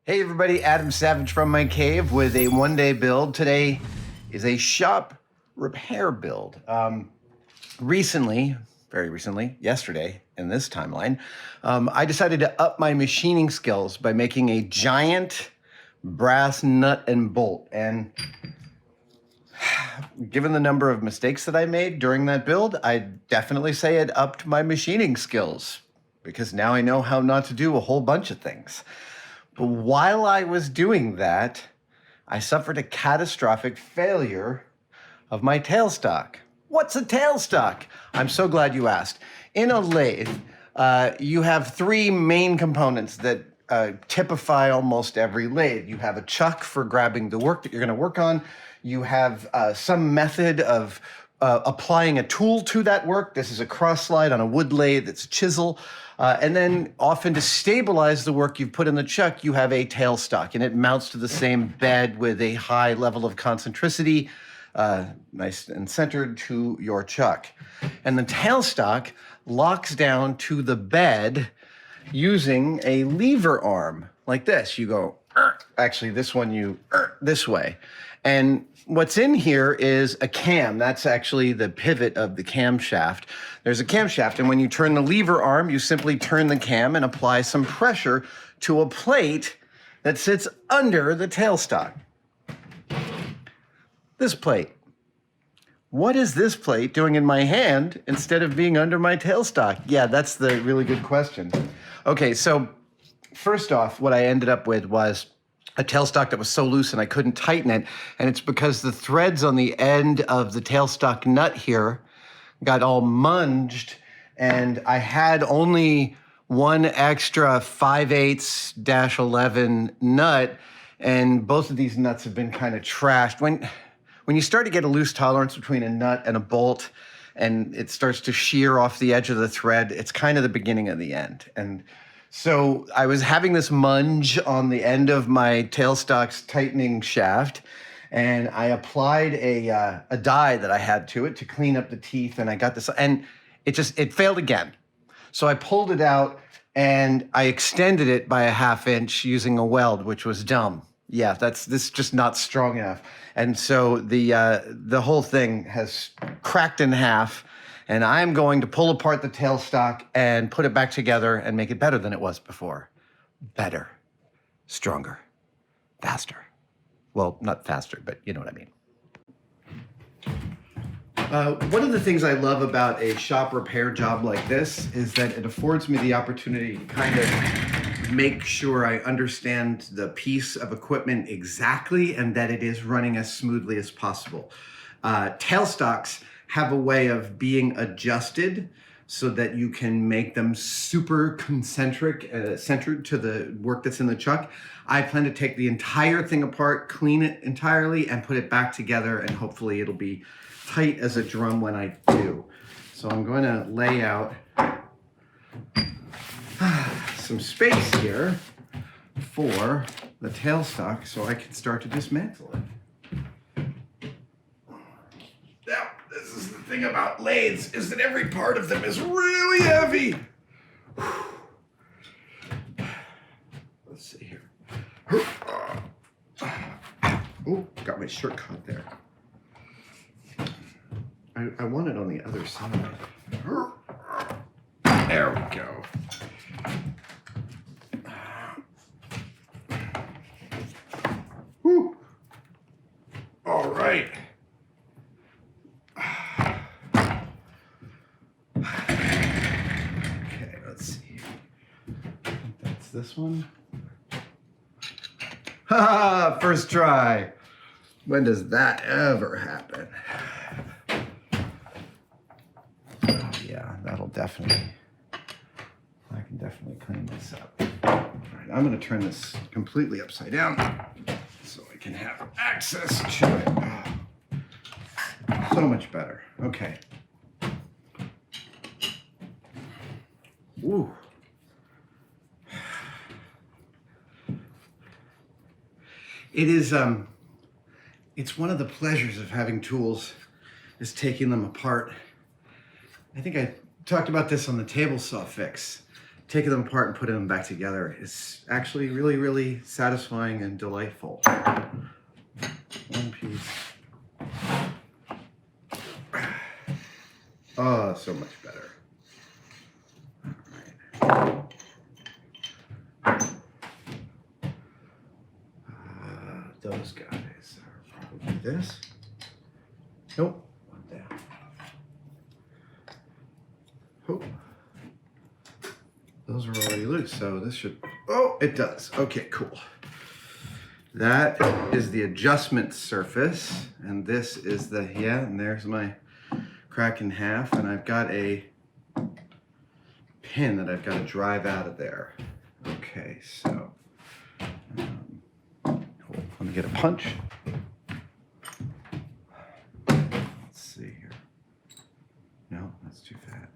Hey everybody, Adam Savage from my cave with a one-day build. Today is a shop repair build. Very recently, yesterday in this timeline, I decided to up my machining skills by making a giant brass nut and bolt. And given the number of mistakes that I made during that build, I'd definitely say it upped my machining skills because now I know how not to do a whole bunch of things. But while I was doing that, I suffered a catastrophic failure of my tailstock. What's a tailstock? I'm so glad you asked. In a lathe, you have three main components that typify almost every lathe. You have a chuck for grabbing the work that you're going to work on. You have some method of applying a tool to that work. This is a cross slide on a wood lathe. It's a chisel. And then often to stabilize the work you've put in the chuck, you have a tailstock, and it mounts to the same bed with a high level of concentricity, nice and centered to your chuck. And the tailstock locks down to the bed using a lever arm like this. You go, actually this one you this way. And what's in here is a cam. That's actually the pivot of the camshaft. There's a camshaft, and when you turn the lever arm, you simply turn the cam and apply some pressure to a plate that sits under the tailstock. This plate. What is this plate doing in my hand instead of being under my tailstock? Yeah, that's the really good question. Okay, so first off, what I ended up with was a tailstock that was so loose and I couldn't tighten it. And it's because the threads on the end of the tailstock nut here got all munged, and I had only one extra 5/8-11 nut, and both of these nuts have been kind of trashed. When you start to get a loose tolerance between a nut and a bolt, and it starts to shear off the edge of the thread, it's kind of the beginning of the end. And so I was having this munge on the end of my tailstock's tightening shaft, and I applied a dye that I had to it to clean up the teeth, and I got this, and it failed again. So I pulled it out, and I extended it by a 1/2 inch using a weld, which was dumb. Yeah, this is just not strong enough. And so the whole thing has cracked in half, and I'm going to pull apart the tailstock and put it back together and make it better than it was before. Better, stronger, faster. Well, not faster, but you know what I mean. One of the things I love about a shop repair job like this is that it affords me the opportunity to kind of make sure I understand the piece of equipment exactly and that it is running as smoothly as possible. Tailstocks have a way of being adjusted so that you can make them super concentric, centered to the work that's in the chuck. I plan to take the entire thing apart, clean it entirely, and put it back together, and hopefully it'll be tight as a drum when I do. So I'm going to lay out some space here for the tailstock so I can start to dismantle it. Now, this is the thing about lathes, is that every part of them is really heavy. Let's see here. Oh, got my shirt caught there. I want it on the other side. There we go. Whew. All right. Okay, let's see. That's this one. Ha! First try. When does that ever happen? Yeah, that'll definitely, I can definitely clean this up. All right, I'm going to turn this completely upside down so I can have access to it. So much better. Okay. Ooh. It is, it's one of the pleasures of having tools is taking them apart. I think I talked about this on the table saw fix. taking them apart and putting them back together is actually really, really satisfying and delightful. One piece. Oh, so much better. All right. Those guys are probably this. Nope. One down. Oh. Those are already loose, so this should... Oh, it does. Okay, cool. That is the adjustment surface, and this is the... Yeah, and there's my crack in half, and I've got a pin that I've got to drive out of there. Okay, so... cool. Let me get a punch. Let's see here. No, that's too fat.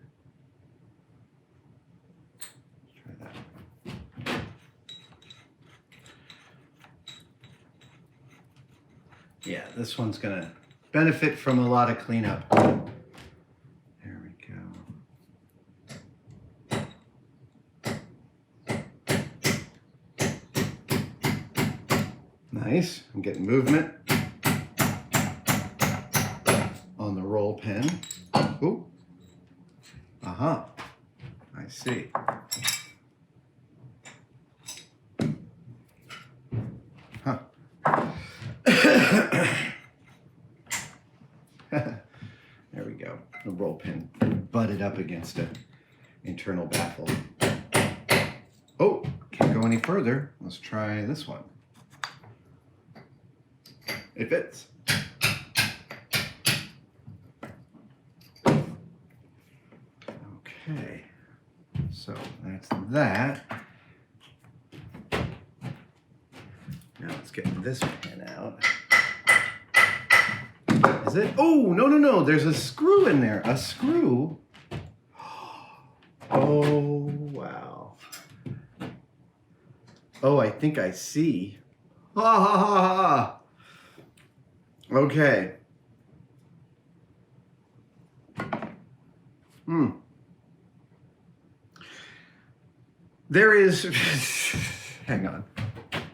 Yeah, this one's gonna benefit from a lot of cleanup. There we go. Nice, I'm getting movement on the roll pin. Ooh, uh-huh, I see. Huh. There we go. The roll pin butted up against an internal baffle. Oh, can't go any further. Let's try this one. It fits. Okay, so that's that. Now let's get this pin out. Is it? Oh, no, no, no. There's a screw in there. A screw. Oh, wow. Oh, I think I see. Ha, ha, ha, ha. Okay. There is... Hang on.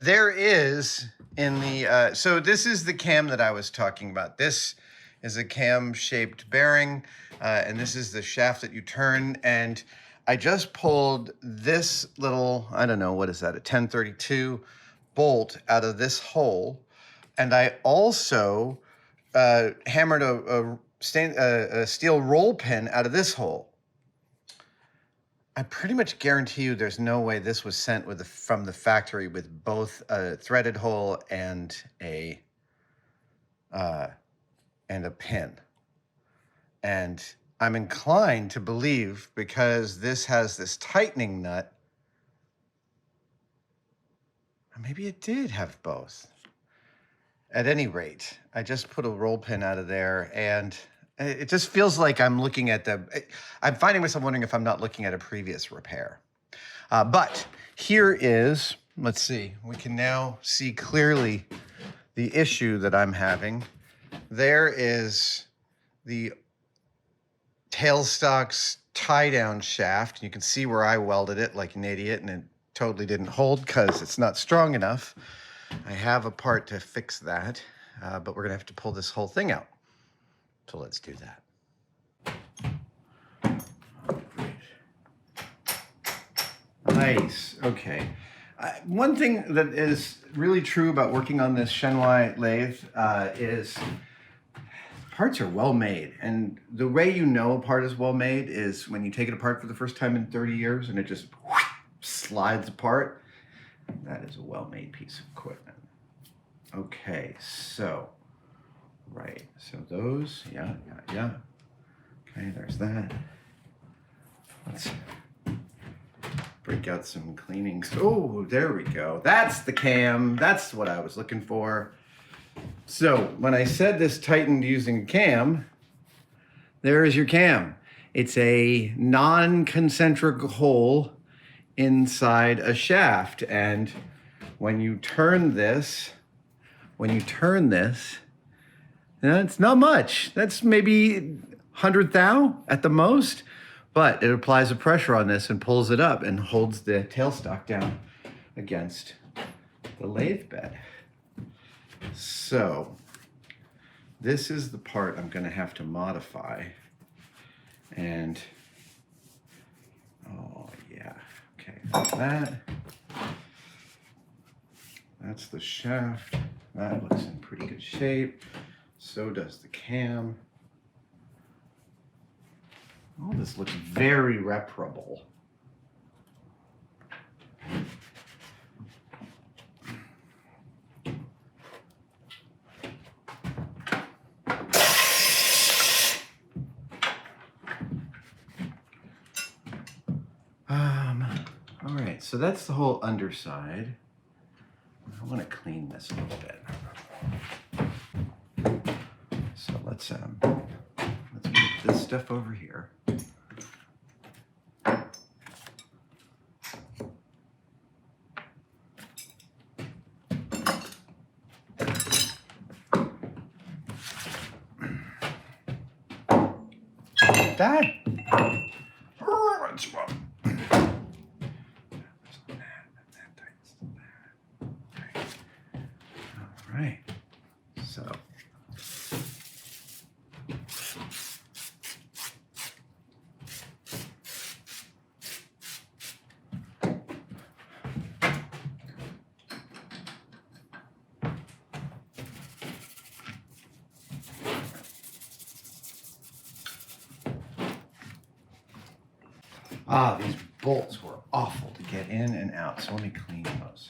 There is in the... so this is the cam that I was talking about. This is a cam-shaped bearing, and this is the shaft that you turn. And I just pulled this little, I don't know, what is that, a 1032 bolt out of this hole. And I also hammered a steel roll pin out of this hole. I pretty much guarantee you there's no way this was sent with from the factory with both a threaded hole and a pin. And I'm inclined to believe, because this has this tightening nut, or maybe it did have both. At any rate, I just put a roll pin out of there, and it just feels like I'm looking at I'm finding myself wondering if I'm not looking at a previous repair. But here is, let's see, we can now see clearly the issue that I'm having. There is the tailstock's tie-down shaft. You can see where I welded it like an idiot, and it totally didn't hold because it's not strong enough. I have a part to fix that, but we're gonna have to pull this whole thing out. So let's do that. Nice, okay. One thing that is really true about working on this Shenhua lathe is parts are well made. And the way you know a part is well made is when you take it apart for the first time in 30 years and it just slides apart. That is a well-made piece of equipment. Okay, so, right, so those, yeah. Okay, there's that. Let's break out some cleanings. Oh, there we go. That's the cam. That's what I was looking for. So when I said this tightened using a cam, there is your cam. It's a non-concentric hole inside a shaft, and when you turn this, it's not much. That's maybe 100 thou at the most, but it applies a pressure on this and pulls it up and holds the tailstock down against the lathe bed. So this is the part I'm going to have to modify. And oh yeah, okay, that's the shaft. That looks in pretty good shape. So does the cam. All this looks very reparable. All right, so that's the whole underside. I want to clean this a little bit. So let's move this stuff over here. That. What's wrong? All right. So. These bolts were awful to get in and out, so let me clean those.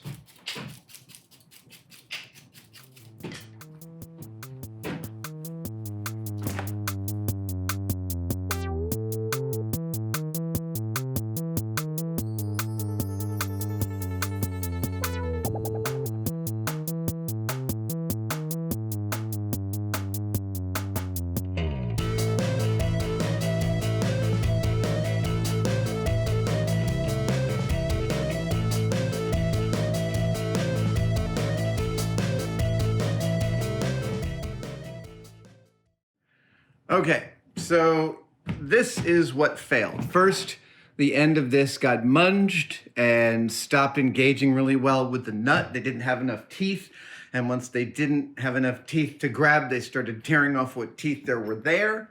Okay, so this is what failed. First, the end of this got munged and stopped engaging really well with the nut. They didn't have enough teeth, and once they didn't have enough teeth to grab, they started tearing off what teeth there were there.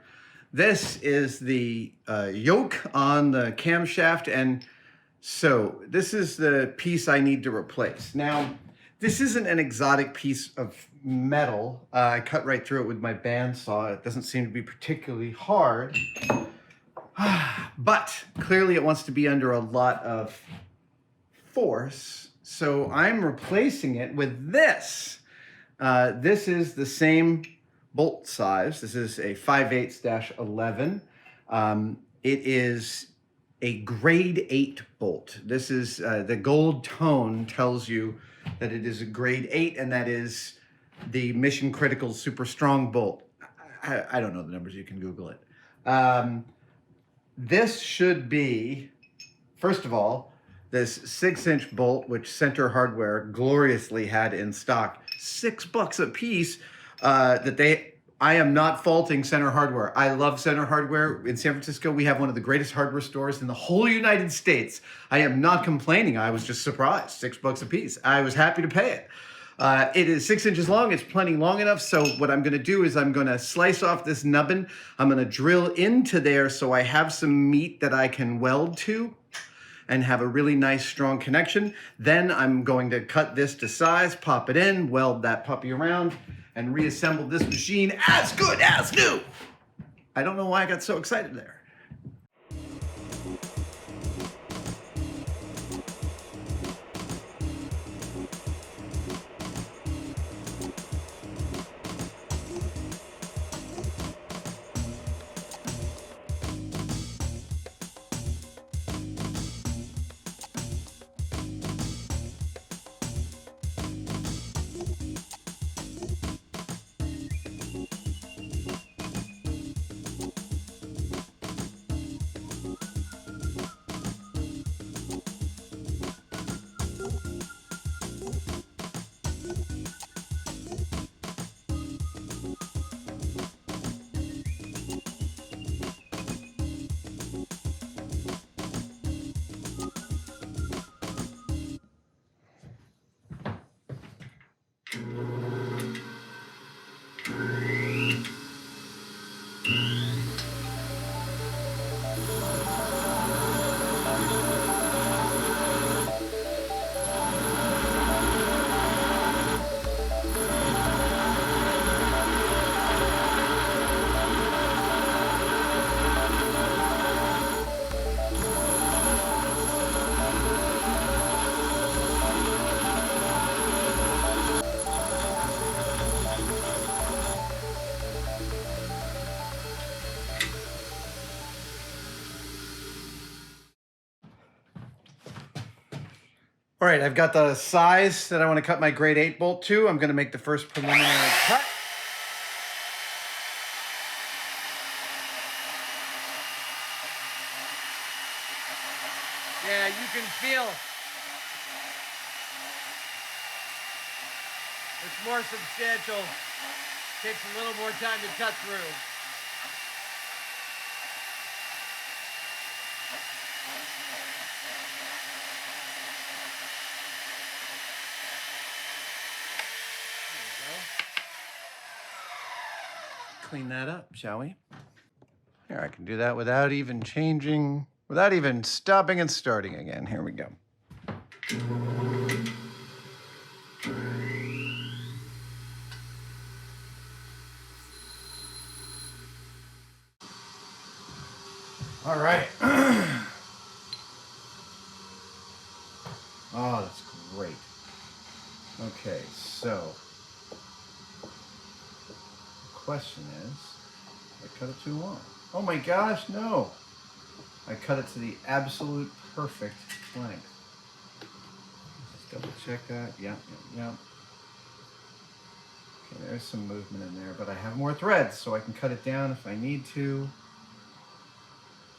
This is the yoke on the camshaft, and so this is the piece I need to replace. Now, this isn't an exotic piece of metal. I cut right through it with my bandsaw. It doesn't seem to be particularly hard, but clearly it wants to be under a lot of force. So I'm replacing it with this. This is the same bolt size. This is a 5/8-11. It is a grade 8 bolt. This is the gold tone tells you that it is a grade 8, and that is the mission critical super strong bolt. I don't know the numbers, you can Google it. This should be, first of all, this 6-inch bolt, which Center Hardware gloriously had in stock, $6 a piece, I am not faulting Center Hardware. I love Center Hardware. In San Francisco, we have one of the greatest hardware stores in the whole United States. I am not complaining. I was just surprised. $6 a piece. I was happy to pay it. It is 6 inches long. It's plenty long enough. So what I'm going to do is I'm going to slice off this nubbin. I'm going to drill into there so I have some meat that I can weld to and have a really nice strong connection. Then I'm going to cut this to size, pop it in, weld that puppy around, and reassemble this machine as good as new. I don't know why I got so excited there. All right, I've got the size that I want to cut my grade 8 bolt to. I'm going to make the first preliminary cut. Yeah, you can feel it's more substantial. Takes a little more time to cut through. Clean that up, shall we? Here, I can do that without even changing, without even stopping and starting again. Here we go. All right. Oh, that's great. Okay, so the question is, I cut it too long. Oh my gosh, no. I cut it to the absolute perfect length. Just double check that. Yep. Okay, there's some movement in there, but I have more threads, so I can cut it down if I need to.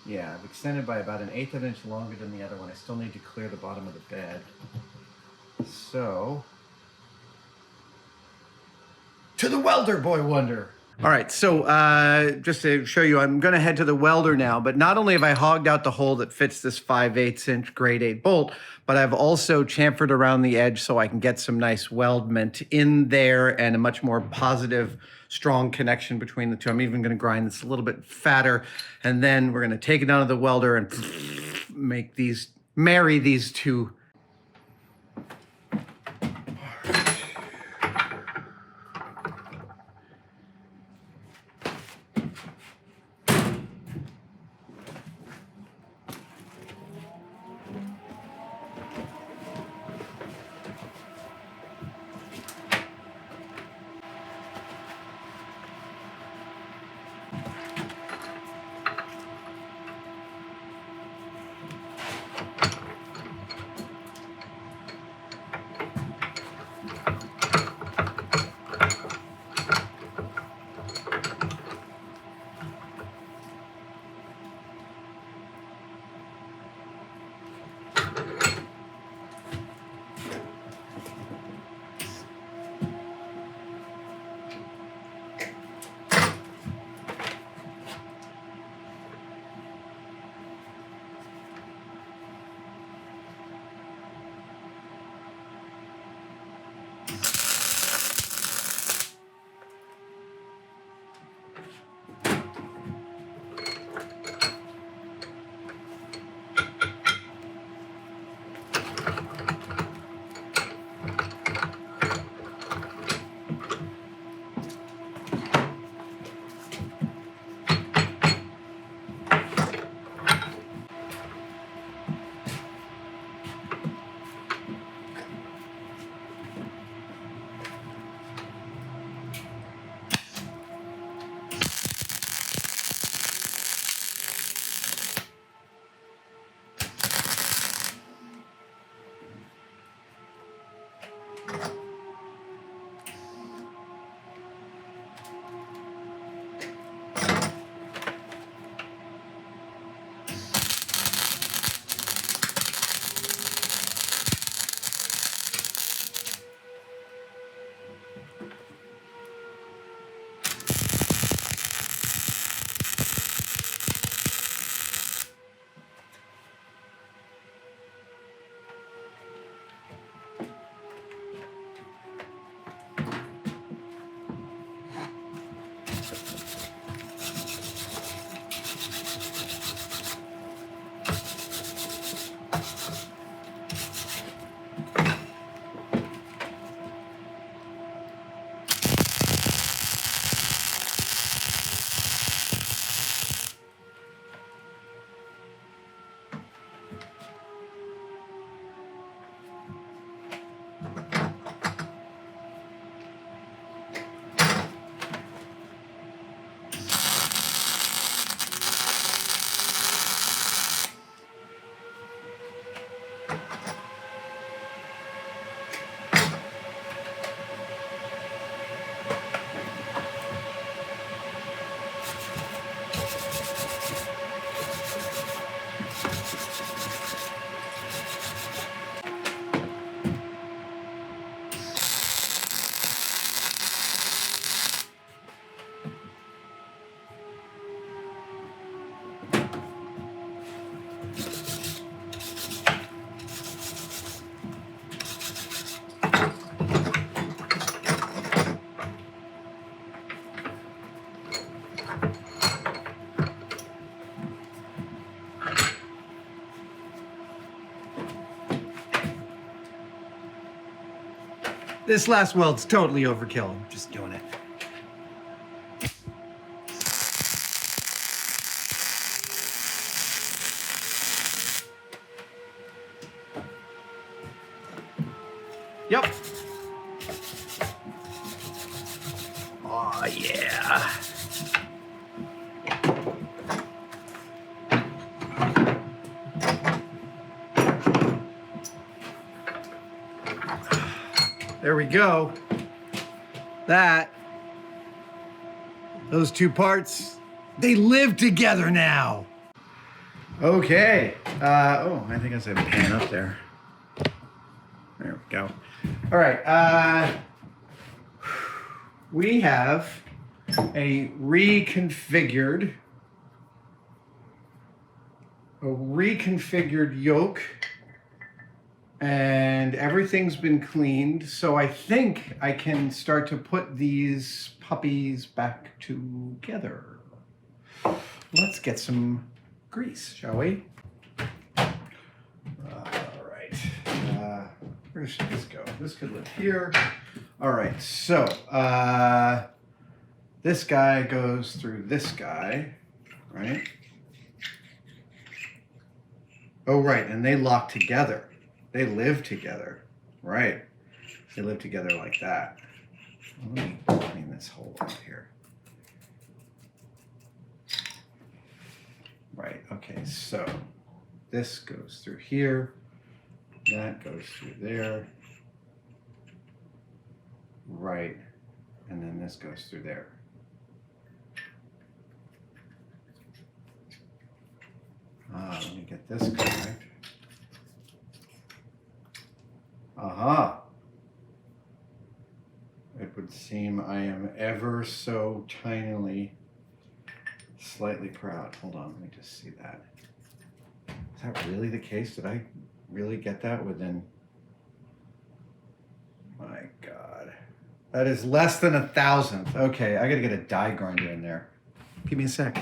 Yeah, I've extended by about 1/8 of an inch longer than the other one. I still need to clear the bottom of the bed. So, to the welder, boy wonder. All right, so just to show you, I'm going to head to the welder now, but not only have I hogged out the hole that fits this 5/8 inch grade 8 bolt, but I've also chamfered around the edge so I can get some nice weldment in there and a much more positive, strong connection between the two. I'm even going to grind this a little bit fatter, and then we're going to take it down to the welder and marry these two. This last weld's totally overkill. I'm just doing it. Yep. Oh, yeah. There we go. Those two parts, they live together now. Okay. Oh, I think I said pan up there. There we go. All right. We have a reconfigured yoke, and everything's been cleaned. So I think I can start to put these puppies back together. Let's get some grease, shall we? All right. Where should this go? This could live here. All right. So this guy goes through this guy, right? Oh, right. And they lock together. They live together, right? They live together like that. Let me clean this hole out here. Right, okay, so this goes through here, that goes through there, right, and then this goes through there. Let me get this correct. Aha. It would seem I am ever so tinily, slightly proud. Hold on, let me just see that. Is that really the case? Did I really get that within? My God. That is less than 1,000th. Okay, I gotta get a die grinder in there. Give me a sec.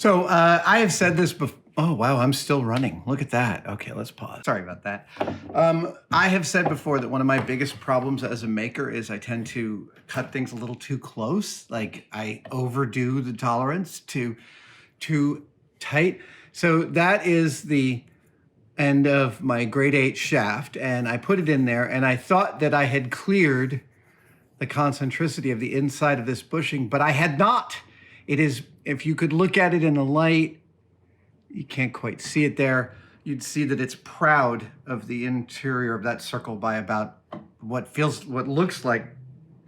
So I have said this before. Oh, wow, I'm still running. Look at that. Okay, let's pause. Sorry about that. I have said before that one of my biggest problems as a maker is I tend to cut things a little too close. Like I overdo the tolerance too tight. So that is the end of my grade 8 shaft, and I put it in there, and I thought that I had cleared the concentricity of the inside of this bushing, but I had not. It is, if you could look at it in the light, you can't quite see it there. You'd see that it's proud of the interior of that circle by about what looks like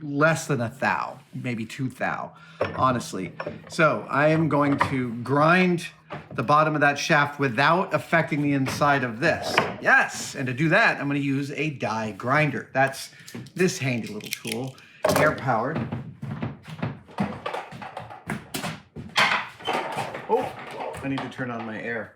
less than 1 thou, maybe 2 thou, honestly. So I am going to grind the bottom of that shaft without affecting the inside of this. Yes, and to do that, I'm going to use a die grinder. That's this handy little tool, air powered. Oh, I need to turn on my air.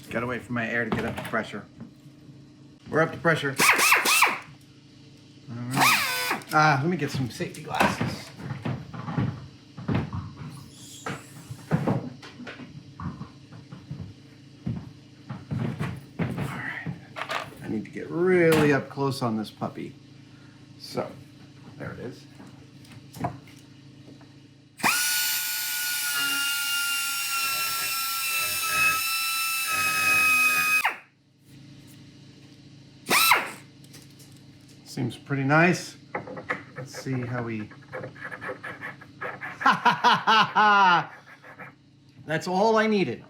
Gotta wait for my air to get up to pressure. We're up to pressure. All right. Let me get some safety glasses. All right. I need to get really up close on this puppy. So, there it is. Seems pretty nice. Let's see how we... That's all I needed.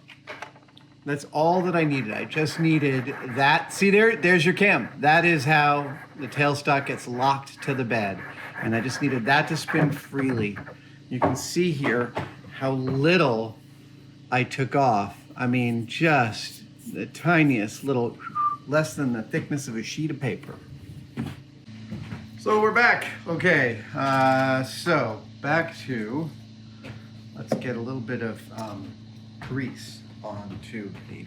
That's all that I needed. I just needed that. See there's your cam. That is how the tailstock gets locked to the bed. And I just needed that to spin freely. You can see here how little I took off. I mean, just the tiniest little, less than the thickness of a sheet of paper. So we're back. Okay, so back to, let's get a little bit of grease onto the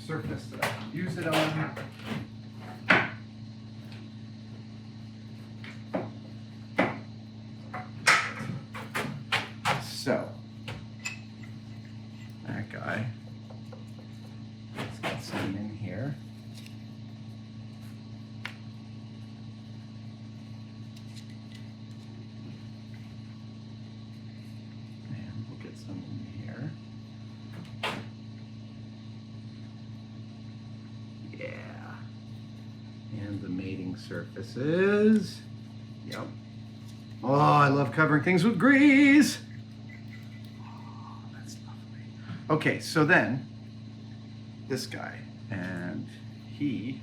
surface that I can use it on. So, that guy, let's get some in here. And we'll get some in here. Yeah. And the mating surfaces. Yep. Oh, I love covering things with grease. Oh, that's lovely. Okay, so then this guy, and he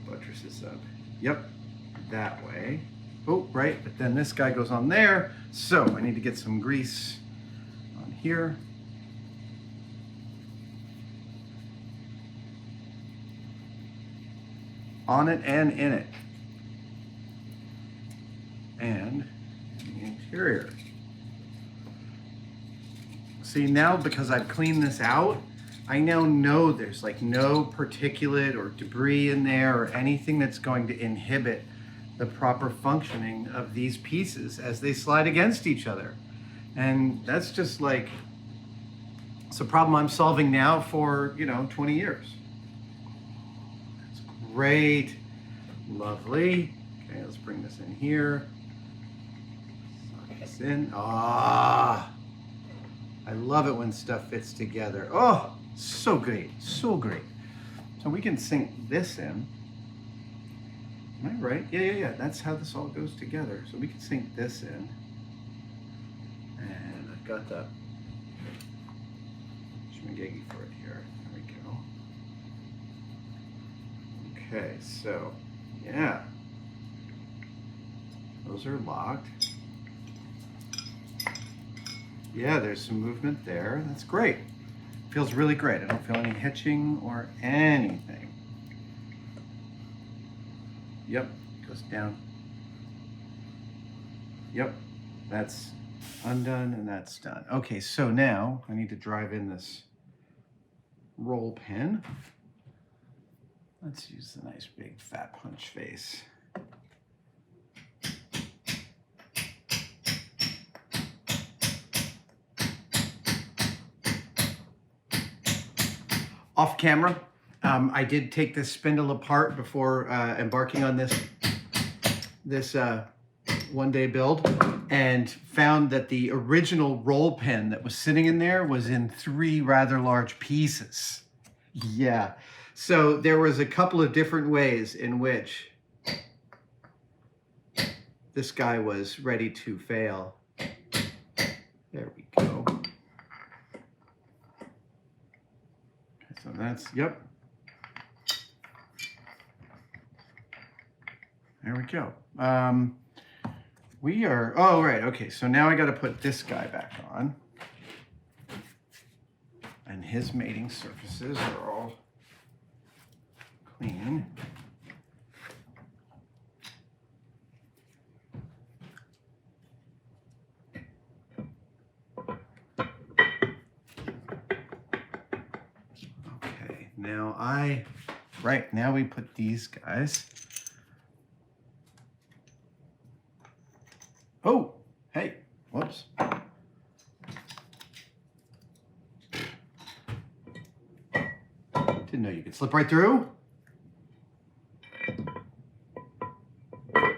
buttresses up. Yep, that way. Oh, right, but then this guy goes on there. So I need to get some grease on here. On it and in it. And the interior. See, now because I've cleaned this out, I now know there's like no particulate or debris in there or anything that's going to inhibit the proper functioning of these pieces as they slide against each other. And that's just like, it's a problem I'm solving now for, 20 years. That's great. Lovely. Okay, let's bring this in here. Suck this in. Ah, I love it when stuff fits together. Oh, so great, so great. So we can sink this in. Am I right? Yeah. That's how this all goes together. So we can sink this in. And I've got the schmagegi for it here. There we go. Okay, so yeah. Those are locked. Yeah, there's some movement there. That's great. Feels really great. I don't feel any hitching or anything. Yep, goes down. Yep, that's undone and that's done. Okay, so now I need to drive in this roll pin. Let's use the nice big fat punch face. Off camera, I did take this spindle apart before embarking on this one-day build, and found that the original roll pin that was sitting in there was in 3 rather large pieces. Yeah, so there was a couple of different ways in which this guy was ready to fail. There we go. So that's, yep. There we go. We are, oh, right, okay. So now I got to put this guy back on. And his mating surfaces are all clean. Now we put these guys. Oh, hey, whoops. Didn't know you could slip right through. Got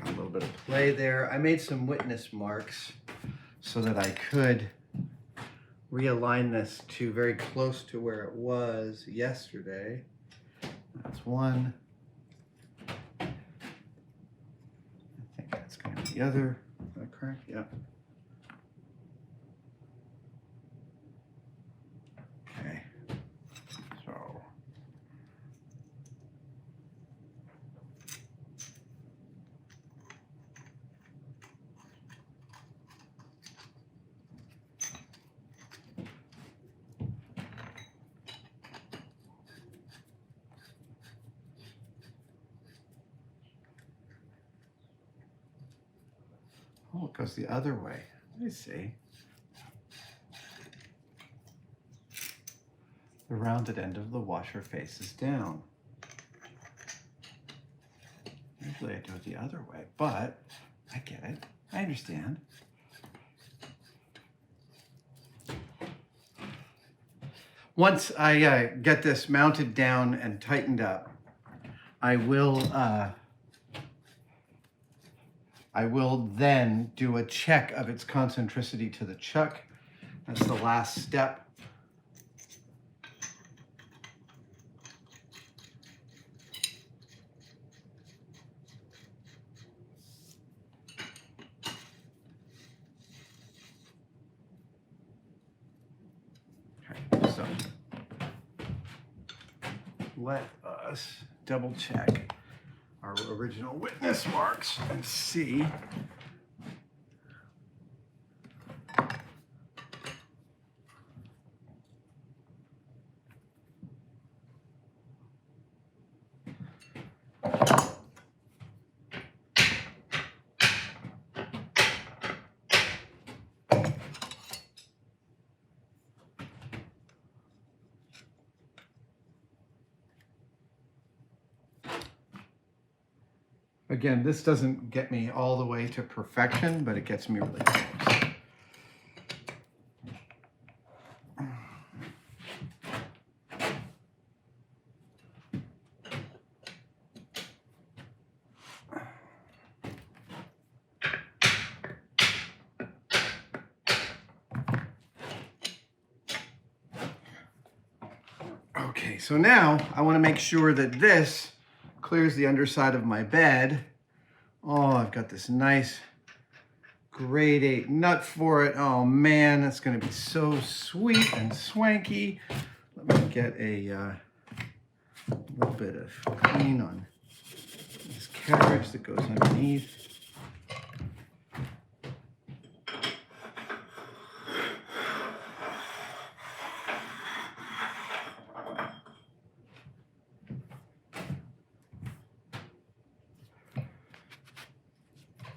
a little bit of play there. I made some witness marks so that I could realign this to very close to where it was yesterday. That's one. I think that's going to be the other. Is that correct? Yeah. Okay. So Oh, it goes the other way. I see. The rounded end of the washer faces down. Usually I do it the other way, but I get it. I understand. Once I get this mounted down and tightened up, I will then do a check of its concentricity to the chuck. That's the last step. Okay, so let us double check our original witness marks and see. Again, this doesn't get me all the way to perfection, but it gets me really close. Okay, so now I want to make sure that this clears the underside of my bed. Oh, I've got this nice grade 8 nut for it. Oh man, that's going to be so sweet and swanky. Let me get a little bit of clean on this carriage that goes underneath.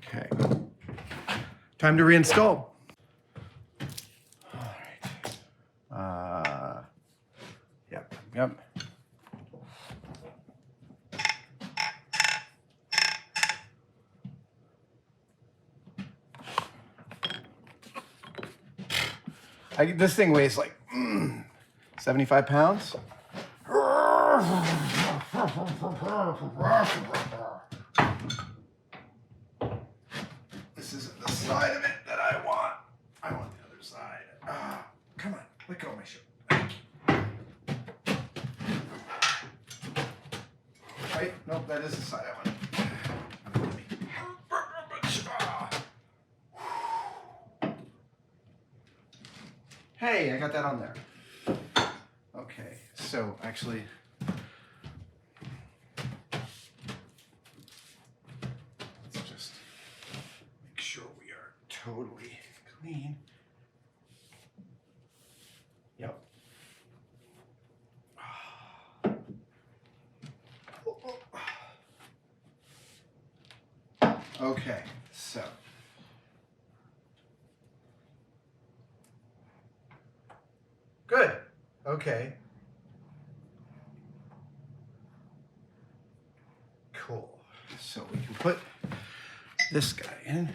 Okay, time to reinstall. All right. Yep. This thing weighs like 75 pounds. This isn't the side of it that I want. I want the other side. Come on, let go of my shirt. Right? Nope, that is the side I want. Hey, I got that on there. Okay, so actually, let's just make sure we are totally clean. Yep. Okay, so. Good. Okay. Cool. So we can put this guy in.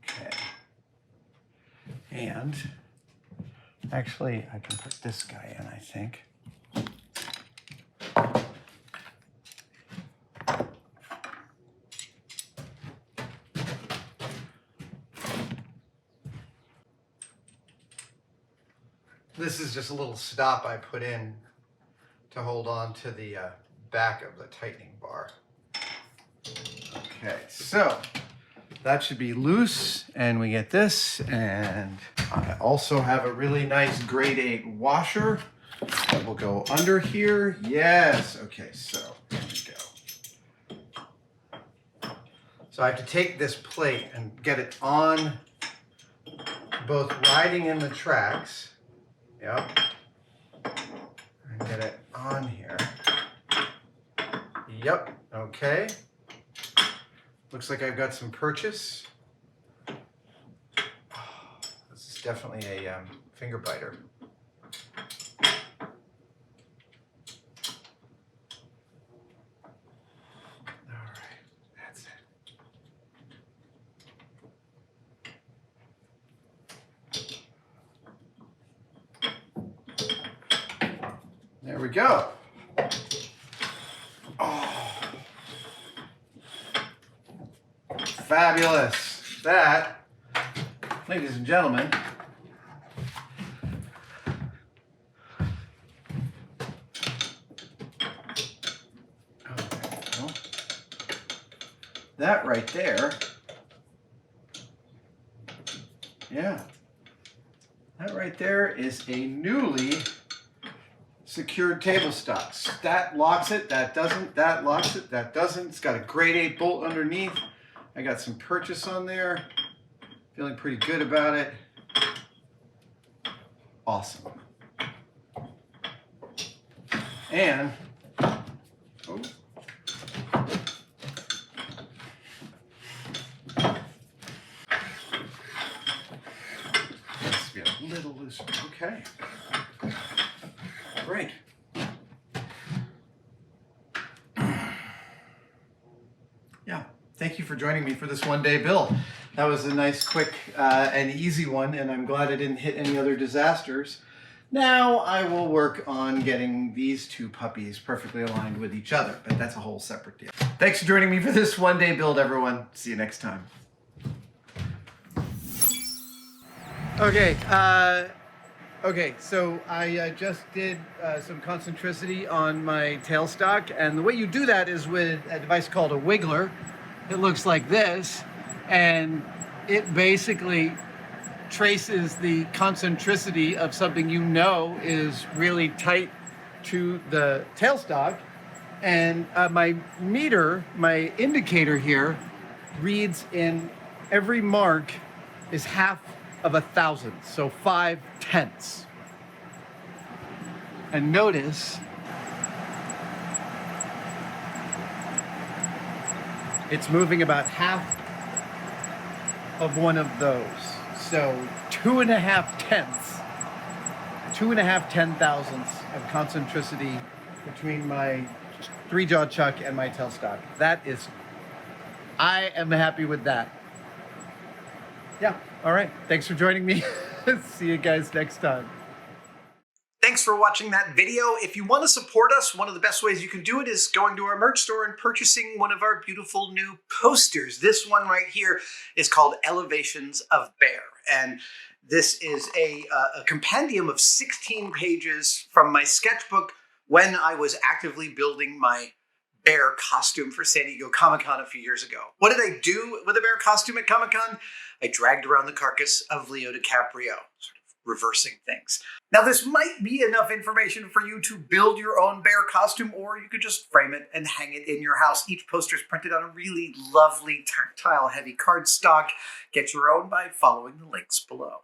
Okay. And actually, I can put this guy in, I think. This is just a little stop I put in to hold on to the back of the tightening bar. Okay, so that should be loose, and we get this, and I also have a really nice grade 8 washer that will go under here. Yes, okay, so here we go. So I have to take this plate and get it on both riding in the tracks. Yep. and get it on here. Yep, okay. Looks like I've got some purchase. Oh, this is definitely a finger biter. All right, that's it. There we go. Oh, fabulous. That, ladies and gentlemen, that right there, yeah, that right there is a newly secured tailstock. That locks it, that doesn't, that locks it, that doesn't. It's got a grade 8 bolt underneath. I got some purchase on there. Feeling pretty good about it. Awesome. And, oh, needs to be a little looser. Okay. Great. Yeah, thank you for joining me for this one-day build. That was a nice, quick, and easy one, and I'm glad I didn't hit any other disasters. Now I will work on getting these two puppies perfectly aligned with each other, but that's a whole separate deal. Thanks for joining me for this one-day build, everyone. See you next time. Okay, so I just did some concentricity on my tailstock, and the way you do that is with a device called a wiggler. It looks like this, and it basically traces the concentricity of something you know is really tight to the tailstock. And my meter, my indicator here, reads in every mark is half of 1,000, so 5/10. And notice it's moving about half of one of those. So 2.5 tenths, 2.5 10,000ths of concentricity between my 3-jaw chuck and my tailstock. That is, I am happy with that. Yeah, all right. Thanks for joining me. See you guys next time. Thanks for watching that video. If you want to support us, one of the best ways you can do it is going to our merch store and purchasing one of our beautiful new posters. This one right here is called Elevations of Bear. And this is a compendium of 16 pages from my sketchbook when I was actively building my bear costume for San Diego Comic-Con a few years ago. What did I do with a bear costume at Comic-Con? I dragged around the carcass of Leo DiCaprio, sort of reversing things. Now, this might be enough information for you to build your own bear costume, or you could just frame it and hang it in your house. Each poster is printed on a really lovely tactile heavy cardstock. Get your own by following the links below.